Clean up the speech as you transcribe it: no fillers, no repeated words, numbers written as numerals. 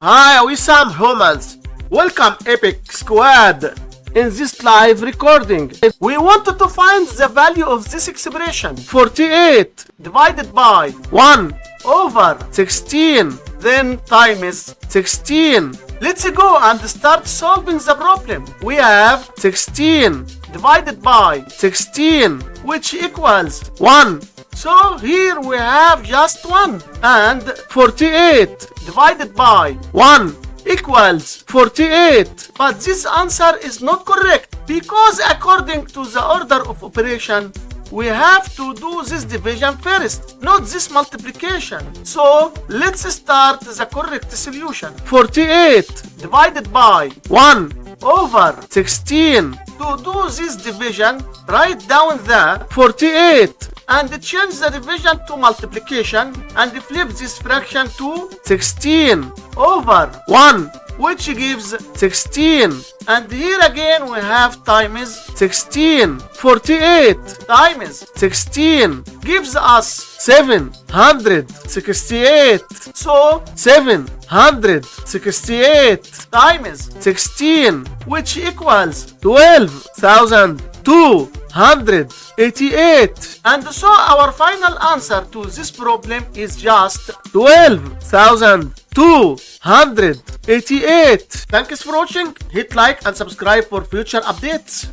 Hi, we some humans. Welcome, Epic Squad. In this live recording, we wanted to find the value of this expression 48 divided by 1 over 16, then times 16. Let's go and start solving the problem. We have 16 divided by 16, which equals 1. So here we have just 1, and 48 divided by 1 equals 48. But this answer is not correct because according to the order of operation, we have to do this division first, not this multiplication. So let's start the correct solution. 48 divided by 1 over 16. To do this division, write down the 48 and change the division to multiplication and flip this fraction to 16 over 1, which gives 16. And here again we have times 16. 48 times 16 gives us 768. So 768 times 16, which equals 12,288. And so our final answer to this problem is just 12,288. Thanks for watching. Hit like and subscribe for future updates.